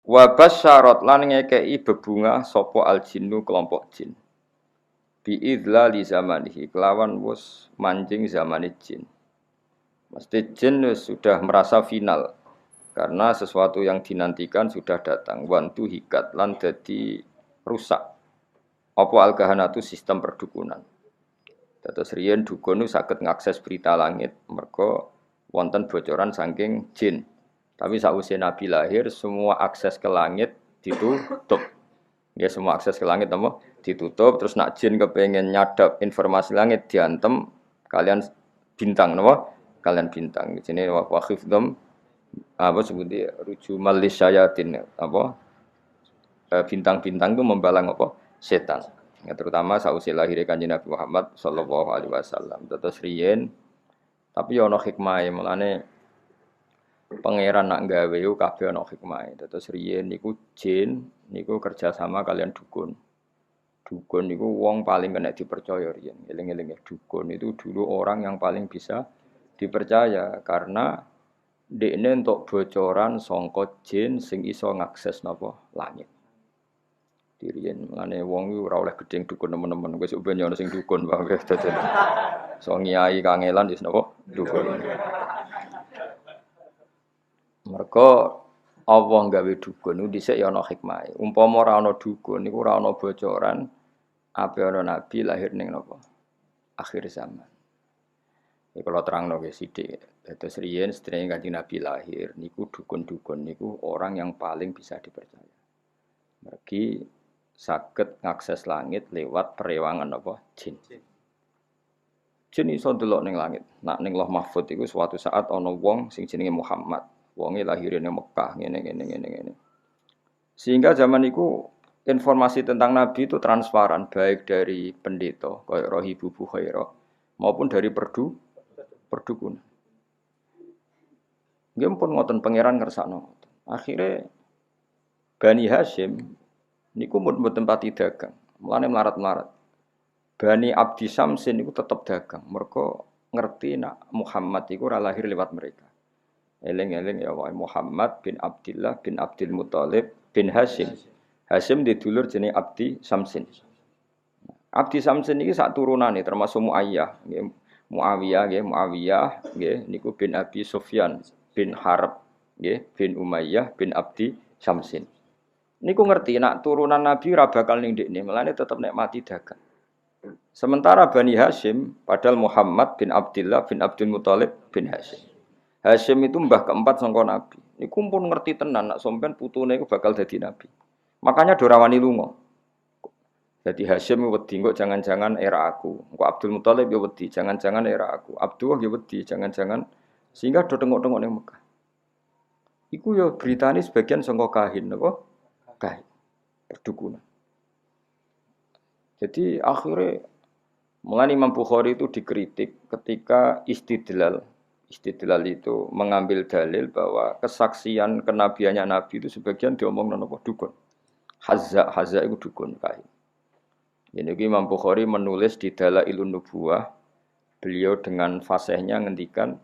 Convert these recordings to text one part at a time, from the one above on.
Wa basyarat lan ngekei bebungah sapa al-jinnu kelompok jin. Bi idlali zamanihi kelawan wus manjing zamane jin. Mesti jin sudah merasa final karena sesuatu yang dinantikan sudah datang. Wantu hikat lan dadi rusak. Apa al-kahanatu sistem perdukunan. Dados riyen dukun nu saged ngakses berita langit merga wonten bocoran saking jin. Tapi sakwise Nabi lahir semua akses ke langit ditutup. Ya semua akses ke langit apa? Ditutup terus nak jin kepengen nyadap informasi langit diantem kalian bintang napa? Kalian bintang. Jenenge wa khifdhum apa sebutnya rujumal lisyayatin apa? Bintang-bintang itu membalang apa? Setan. Ya, terutama sausi lahir Kanjeng Nabi Muhammad sallallahu alaihi wasallam. Terus riyen tapi ya ana hikmahe mulane pangeran nak gawe yo kabeh ana hikmahe. Terus riyen niku jin niku kerja sama kalian dukun. Dukun niku wong paling kena dipercaya riyen. Eling-eling ya dukun itu dulu orang yang paling bisa dipercaya karena dekne entuk bocoran sangka jin sing iso ngakses napa langit. Diriyen mengane wong iku ora oleh gedeng dukun nemen-nemen wis ben yo sing dukun wae dadi. So nyai kangelan wis napa dukun. Mergo Allah gawe dukun niku dhisik ya ana hikmahe. Umpama ora ana dukun niku ora ana bocoran ape ana nabi lahir ning napa? Akhir zaman. Iki kula terangno nggih sithik. Dados riyen sedherenge Kanjeng Nabi lahir niku dukun-dukun niku orang yang paling bisa dipercaya. Mergi saged ngakses langit lewat perewangan apa jin. Jin iso ndelok ning langit. Nak ning Lauh Mahfuz iku suatu saat ana wong sing jenenge Muhammad. Wonge lahir ning Mekah ngene. Sehingga zaman iku informasi tentang Nabi itu transparan baik dari pendeta kaya Rohibu Bukhaira maupun dari perdukunan. Nggih pun ngoten pangeran ngersakno. Akhire Bani Hashim niku mboten pati dagang, mulane melarat-melarat. Bani Abdi Samsin niku tetep dagang, mergo ngerti nak Muhammad iku ora lahir lewat mereka. Eling-eling ya wae Muhammad bin Abdullah bin Abdul Muthalib bin Hashim. Hashim di dulur jenenge Abdi Samsin. Abdi Samsin iki sak turunane termasuk Muayyah, nggih. Muawiyah nggih niku bin Abi Sufyan bin Harb nggih bin Umayyah bin Abdi Samsin. Niku ngerti nak turunan Nabi ora bakal ning ndekne, melane tetep nek mati dagang. Sementara Bani Hashim padahal Muhammad bin Abdullah bin Abdul Muthalib bin Hashim. Hashim itu mbah keempat sangka Nabi. Niku pun ngerti tenan nak sampean putune iku bakal dadi nabi. Makanya dorawani lunga. Jadi Hashim wedi kok jangan-jangan era aku. Kok Abdul Muthalib ya wedi, jangan-jangan era aku. Abdullah ya wedi, jangan-jangan sehingga do tengok-tengok ning Mekah. Iku ya beritane sebagian sangka kahin napa? Kahin. Perdukunan. Jadi akhirnya mulai Imam Bukhari itu dikritik ketika istidlal itu mengambil dalil bahwa kesaksian kenabiannya Nabi itu sebagian diomong napa dukun. Hazza itu dukun kahin. Ini Imam Bukhari menulis di Dalailun Nubuwah, beliau dengan fasihnya ngendikan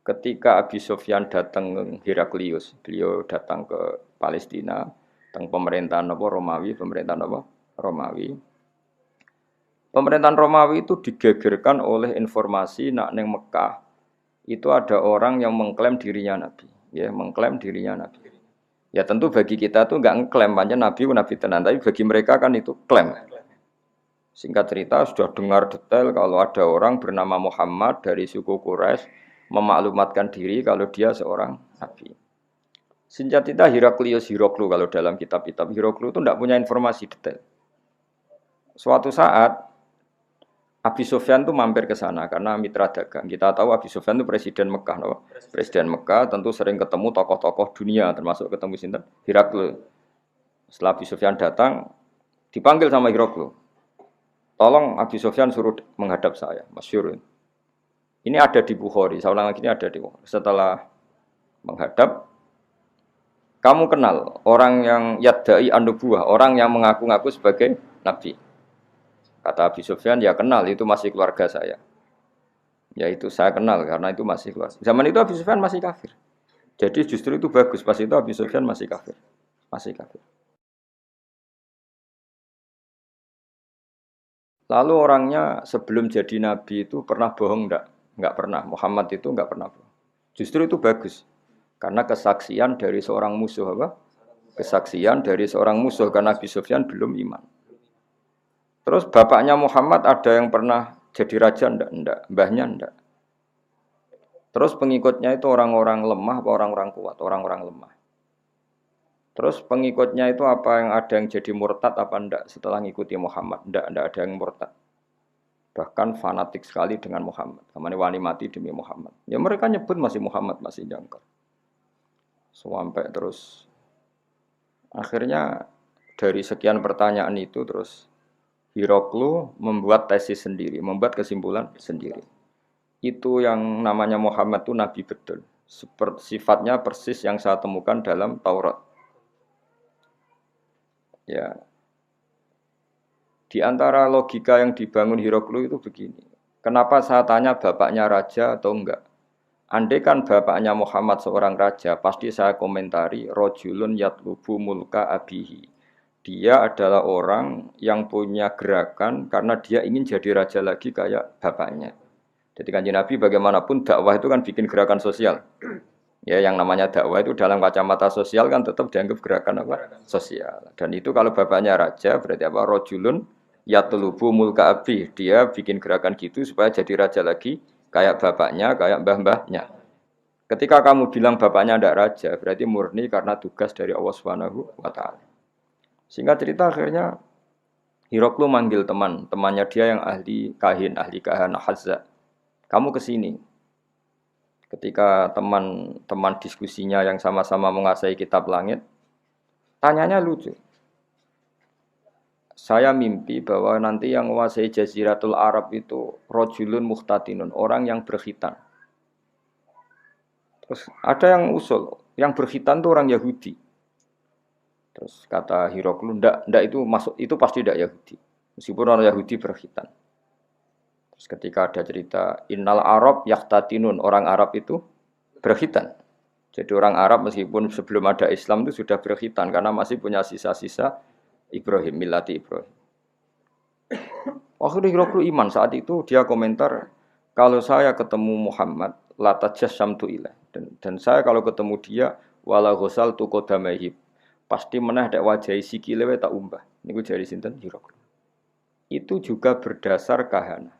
ketika Abi Sufyan datang ke Heraklius, beliau datang ke Palestina, tentang pemerintahan Romawi. Pemerintahan Romawi itu digegerkan oleh informasi nak neng Mekah itu ada orang yang mengklaim dirinya Nabi, ya mengklaim dirinya Nabi. Ya tentu bagi kita tuh nggak ngeklaim banyak Nabi tenan, tapi bagi mereka kan itu klaim. Singkat cerita sudah dengar detail kalau ada orang bernama Muhammad dari suku Quraisy memaklumatkan diri kalau dia seorang Nabi. Singkat cerita Hiroklu kalau dalam kitab-kitab Hiroklu itu tidak punya informasi detail. Suatu saat Abi Sufyan itu mampir ke sana karena mitra dagang. Kita tahu Abi Sufyan itu presiden Mekah, no? Presiden Mekah tentu sering ketemu tokoh-tokoh dunia termasuk ketemu sinten Hiroklu. Setelah Abi Sufyan datang dipanggil sama Hiroklu. Tolong Abi Sufyan suruh menghadap saya, masyhur. Ini ada di Bukhari, saya ulang lagi ini ada di Bukhari. Setelah menghadap, kamu kenal orang yang yadda'i an-nubuwah, orang yang mengaku-ngaku sebagai nabi. Kata Abi Sufyan, ya kenal, itu masih keluarga saya. Ya itu saya kenal karena itu masih keluarga. Zaman itu Abi Sufyan masih kafir. Jadi justru itu bagus. Pas itu Abi Sufyan masih kafir. Masih kafir. Lalu orangnya sebelum jadi nabi itu pernah bohong enggak? Enggak pernah. Muhammad itu enggak pernah bohong. Justru itu bagus. Karena kesaksian dari seorang musuh apa? Kesaksian dari seorang musuh karena Abi Sufyan belum iman. Terus bapaknya Muhammad ada yang pernah jadi raja enggak? Enggak. Mbahnya enggak. Terus pengikutnya itu orang-orang lemah apa orang-orang kuat? Orang-orang lemah. Terus pengikutnya itu apa yang ada yang jadi murtad apa enggak setelah ngikuti Muhammad? Enggak ada yang murtad. Bahkan fanatik sekali dengan Muhammad. Kamane wani mati demi Muhammad. Ya mereka nyebut masih Muhammad, masih jangkar. Sampai terus akhirnya dari sekian pertanyaan itu terus Hiroklu membuat tesis sendiri, membuat kesimpulan sendiri. Itu yang namanya Muhammad itu nabi betul. Seperti sifatnya persis yang saya temukan dalam Taurat. Ya, di antara logika yang dibangun Hiroklu itu begini. Kenapa saya tanya bapaknya raja atau enggak? Andai kan bapaknya Muhammad seorang raja, pasti saya komentari rojulun yatlubu mulka abihi. Dia adalah orang yang punya gerakan karena dia ingin jadi raja lagi kayak bapaknya. Jadi kanjeng Nabi bagaimanapun dakwah itu kan bikin gerakan sosial. Ya yang namanya dakwah itu dalam kacamata sosial kan tetap dianggap gerakan apa? Sosial. Dan itu kalau bapaknya raja berarti apa? Rojulun yatlubu mulka abi. Dia bikin gerakan gitu supaya jadi raja lagi kayak bapaknya, kayak mbah-mbahnya. Ketika kamu bilang bapaknya tidak raja, berarti murni karena tugas dari Allah Subhanahu wa taala. Singkat cerita akhirnya Hiroklu manggil temannya dia yang ahli kahana Hazza. Kamu ke sini. Ketika teman-teman diskusinya yang sama-sama menguasai kitab langit, tanyanya lucu. Saya mimpi bahwa nanti yang menguasai Jaziratul Arab itu rojulun muhtatinun, orang yang berkhitan. Terus ada yang usul, yang berkhitan itu orang Yahudi. Terus kata Hiroklu, ndak itu masuk itu pasti tidak Yahudi. Meskipun orang Yahudi berkhitan. Terus ketika ada cerita Innal Arab yahtatinun, orang Arab itu berkhitan. Jadi orang Arab meskipun sebelum ada Islam itu sudah berkhitan karena masih punya sisa-sisa Ibrahim, millati Ibrahim. Waktu Hiroklu iman saat itu dia komentar, kalau saya ketemu Muhammad, latajasyamtu ilaih. Dan saya kalau ketemu dia, wala ghusal tu qodamaihi. Pasti meneh dek wajahi sikile wae tak umbah. Niku jari sinten Hiroklu. Itu juga berdasar kahana.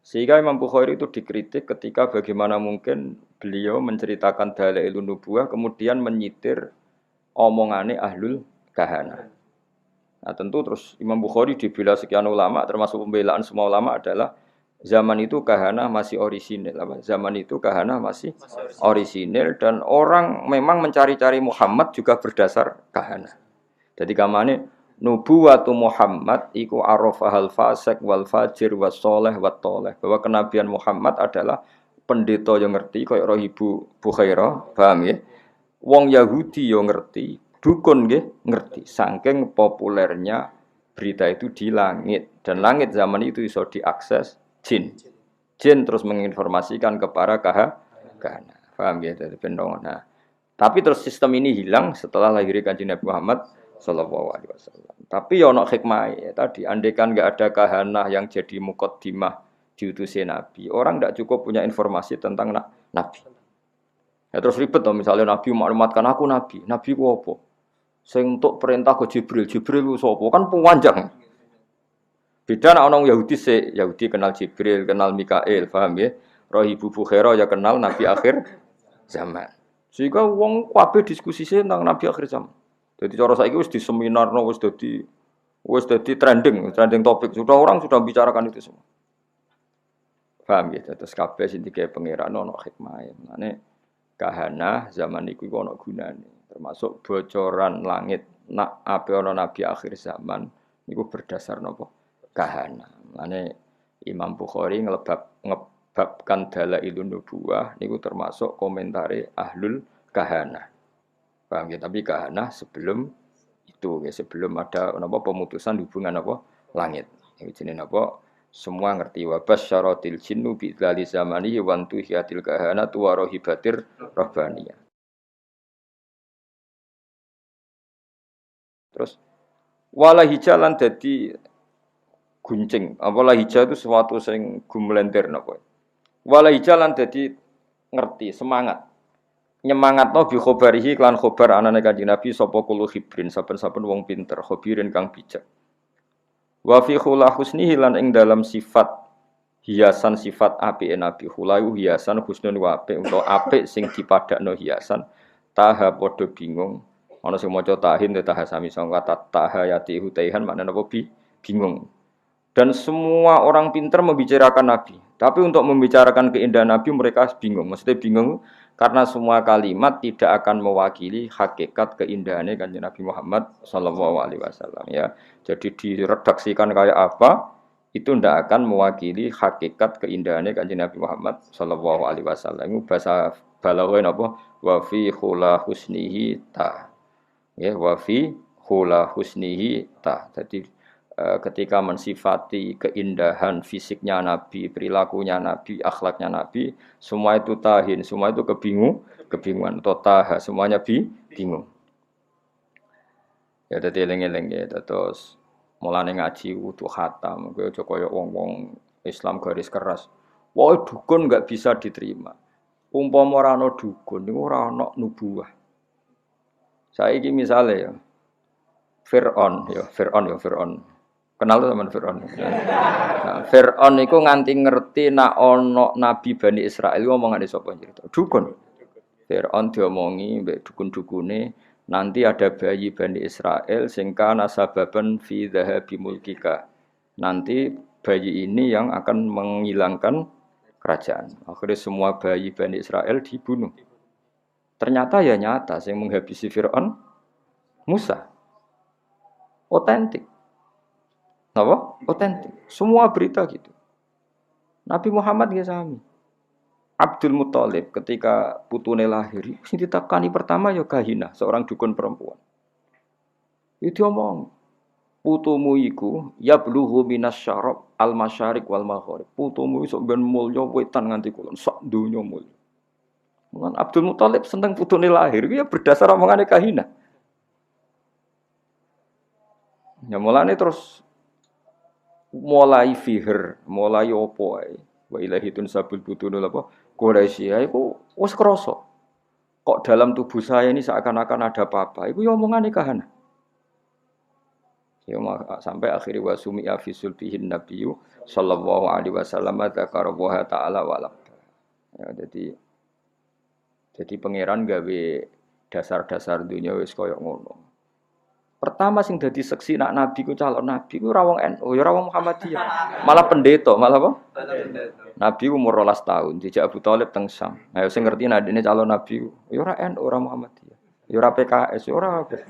Sehingga Imam Bukhari itu dikritik ketika bagaimana mungkin beliau menceritakan dalailun nubuwah kemudian menyitir omongane ahlul kahana. Nah tentu terus Imam Bukhari dibela sekian ulama termasuk pembelaan semua ulama adalah zaman itu kahana masih orisinil. Zaman itu kahana masih orisinil dan orang memang mencari-cari Muhammad juga berdasar kahana. Jadi kamane nubuwatu Muhammad iku arafahal fasik wal fajir was soleh wat toleh. Bahwa kenabian Muhammad adalah pendeta yang ngerti kaya roh Ibu Bukhairah, paham ya? Wong Yahudi yo ngerti, dukun nggih ngerti. Saking populernya berita itu di langit dan langit zaman itu iso diakses jin. Jin terus menginformasikan kepada kahana. Paham ya? Jadi pendongan. Nah, tapi terus sistem ini hilang setelah lahirnya Kanjeng Nabi Muhammad Sallallahu Alaihi Wasallam. Tapi ya ono hikmah ya tadi. Andaikan nggak ada kahanah yang jadi mukaddimah diutusnya Nabi, orang tidak cukup punya informasi tentang Nabi. Ya terus ribet toh misalnya Nabi maklumatkan aku Nabi. Nabi ku apa? Sing untuk perintah ke Jibril. Jibril ku sapa? Kan panjang. Beda nak orang Yahudi Yahudi kenal Jibril, kenal Mikail, paham ya? Roh Ibu Bukhairah ya kenal Nabi akhir zaman. Sehingga wong kabeh diskusi tentang Nabi akhir zaman. Jadi cara saiki wis di seminar wis dadi trending topik. Sudah orang sudah bicarakan itu semua. Paham ya? Terus kabeh sing dikae pangeran ono hikmahe. Mane kahana zaman iku ono gunane. Termasuk bocoran langit nak ape ono nabi akhir zaman niku berdasar napa? Kahana. Mane Imam Bukhari ngebabkan dalailun nubuwah niku termasuk komentare ahlul kahana. Paham ya? Tapi kahana sebelum itu ya sebelum ada apa pemutusan hubungan apa langit. Ini jenenge apa? Semua ngerti wa basyaratil jinnu bi idzali zamanihi wa antuhiyatil kahanatu wa rohibatir rabbaniyah. Terus wala hijalan dadi guncing. Wala hija itu sesuatu sing gumlenter napa. Wala hijalan dadi ngerti, semangat. Nyemangatno bi khobarihi lan khobar anane Kanjeng Nabi sapa kulo hibrin saben-saben wong pinter, khobirin kang bijak. Wa fi khula husnihi lan ing dalam sifat hiasan sifat apike Nabi khulayu hiasan husnun wa apik utawa apik sing dipadakno hiasan taha padha bingung ana sing maca tahin taha sami sangka taha yati hutaihan maknane apa bingung dan semua orang pintar membicarakan Nabi tapi untuk membicarakan keindahan Nabi mereka bingung maksudnya bingung karena semua kalimat tidak akan mewakili hakikat keindahannya Kanjeng Nabi Muhammad sallallahu alaihi wasallam ya. Jadi diredaksikan kayak apa itu tidak akan mewakili hakikat keindahannya Kanjeng Nabi Muhammad sallallahu alaihi wasallam. Itu bahasa balaghah apa? Wa fi khula husnihi ta. Ya, wa fi khula husnihi ta. Jadi ketika mensifati keindahan fisiknya Nabi, perilakunya Nabi, akhlaknya Nabi, semua itu tahin, semua itu kebingungan, taha, semuanya bingung. Ya dadi eling-eling ya, terus mulane ngaji wudu khatam, kowe aja kaya wong-wong Islam garis keras. Wah, dukun enggak bisa diterima. Umpama ora ana dukun niku ora ana nubuwah. Saiki misale ya Fir'aun. Kenal tuh teman Fir'aun. Nah, Fir'aun itu nganti ngerti nak ono Nabi Bani Israel ngomongane sapa cerita. Dukun. Fir'aun diomongi mbek dukun-dukune nanti ada bayi Bani Israel sing kana sababan fi dhahabi mulkika. Nanti bayi ini yang akan menghilangkan kerajaan. Akhirnya semua bayi Bani Israel dibunuh. Ternyata ya nyata sing menghabisi Fir'aun Musa. Otentik. Apa? Otentik. Semua berita gitu. Nabi Muhammad ya sami. Abdul Muthalib ketika putune lahir, sing ditakani pertama ya Kahina, seorang dukun perempuan. Itu omong, putumu iku yablughu minasyarab al-masyariq wal maghrib. Putumu iso ben mulya wetan nganti kulon, sak donya mulya. Mulan Abdul Muthalib seneng putune lahir, ya berdasar omongane Kahina. Ya mulane terus mulai fiher, mulai opo ae. Wa ilahitun sabul butunul apa? Quraisy iku wis krasa. Kok dalam tubuh saya ini seakan-akan ada apa-apa. Iku ya omongane Kahana. Ya sampai akhir wa sumi'a fi sulbihin nabiyyu sallallahu alaihi wasallam dzakara wa ta'ala wa ya jadi pangeran gawe dasar-dasar dunia wis koyo ngono. Pertama sing dadi seksi nak nabi ku calon nabi ku ora wong NU, ya ora wong Muhammadiyah. Malah pendeta, malah apa? Nabi umur 12 tahun, dijak Abu Thalib teng Syam. Ayo sing ngerti nadine calon nabi ku, ya ora NU, ora Muhammadiyah. Ya ora PKS, ya ora apa.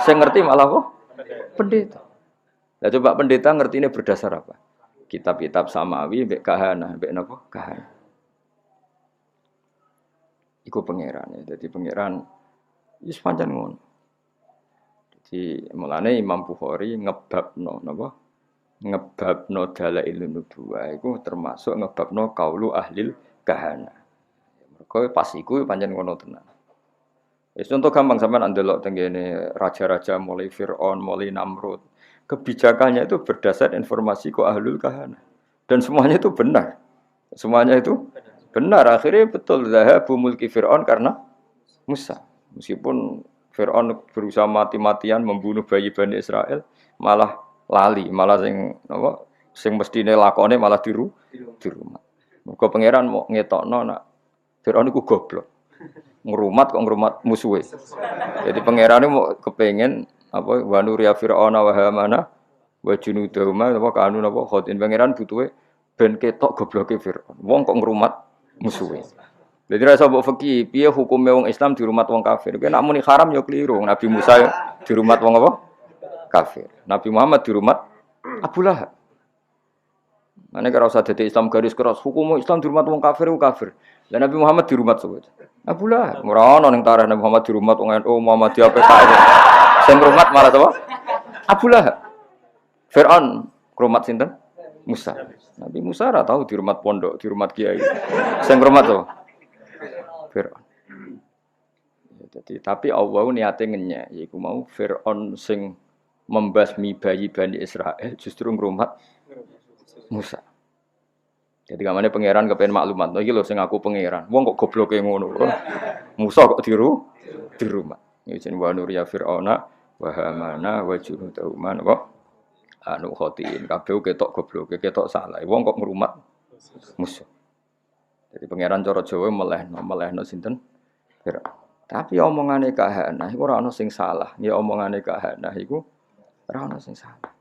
Sing ngerti malah apa? Pendeta. Lah coba pendeta ngertine berdasar apa? Kitab-kitab samawi mbek kahana, mbek napa? Kahana. Iku pangeran ya. Dadi pangeran wis pancen ngono. Di mulane Imam Bukhari ngebabno napa ngebabno dalailun nubuwah iku termasuk ngebabno qaulu ahlil kahana. Mergo pas iku pancen ngono tenan. Wis contoh gampang sampean ndelok tengene raja-raja mulai Firaun, mulai Namrud. Kebijakannya itu berdasar informasi ku ahlul kahana. Dan semuanya itu benar. Semuanya itu benar. Akhirnya betul zahabu mulki Firaun karena Musa. Meskipun Fir'aun berusaha mati-matian membunuh bayi Bani Israel, malah lali, malah sing mestine lakone malah di rumah. Muga pangeran mau ngetokno nak Fir'aun iku goblok. Ngrumat kok ngrumat musuhe. Jadi pangerane mau kepengin apa wa nuriya Fir'auna wa Hamana wa junudahuma apa kanu napa khotin pangeran butuhe ben ketok gobloke Fir'aun. Wong kok ngrumat musuhe. Jadi rasa mbok fikih, piye hukume wong Islam di rumah wong kafir? Kowe nek muni haram ya keliru. Nabi Musa di rumah wong apa? Kafir. Nabi Muhammad di rumah Abu Lahab. Mane karo usah dadi Islam garis keras, hukum Islam di rumah wong kafir ku kafir. Lah Nabi Muhammad di rumah sapa? Abu Lahab. Ora ono ning tarikh Nabi Muhammad di rumah wong NU, Muhammadiyah PKS. Sing rumah malah sapa? Abu Lahab. Fir'aun rumah sinten? Musa. Nabi Musa ora tahu di rumah pondok, di rumah kiai. Sing rumah to. Fir'aun. Jadi, tapi Allah niate ngenyek, yaiku mau Fir'aun sing membasmi bayi Bani Israel justru ngrumat Musa. Jadi kamane pangeran kepen maklumat, iki lho sing aku pangeran. Wong kok gobloke ngono. Musa kok di rumah. Ya jen wa nuriya Fir'auna wa hamana wa junudahuma kok anu khotiin kabeh ketok gobloke, ketok salah. Wong kok ngrumat Musa. Jadi pangeran cara Jawa melehno sinten? Fir'aun. Tapi omongane kahana iku ora ana sing salah. Ya omongane kahana iku ora ana sing salah.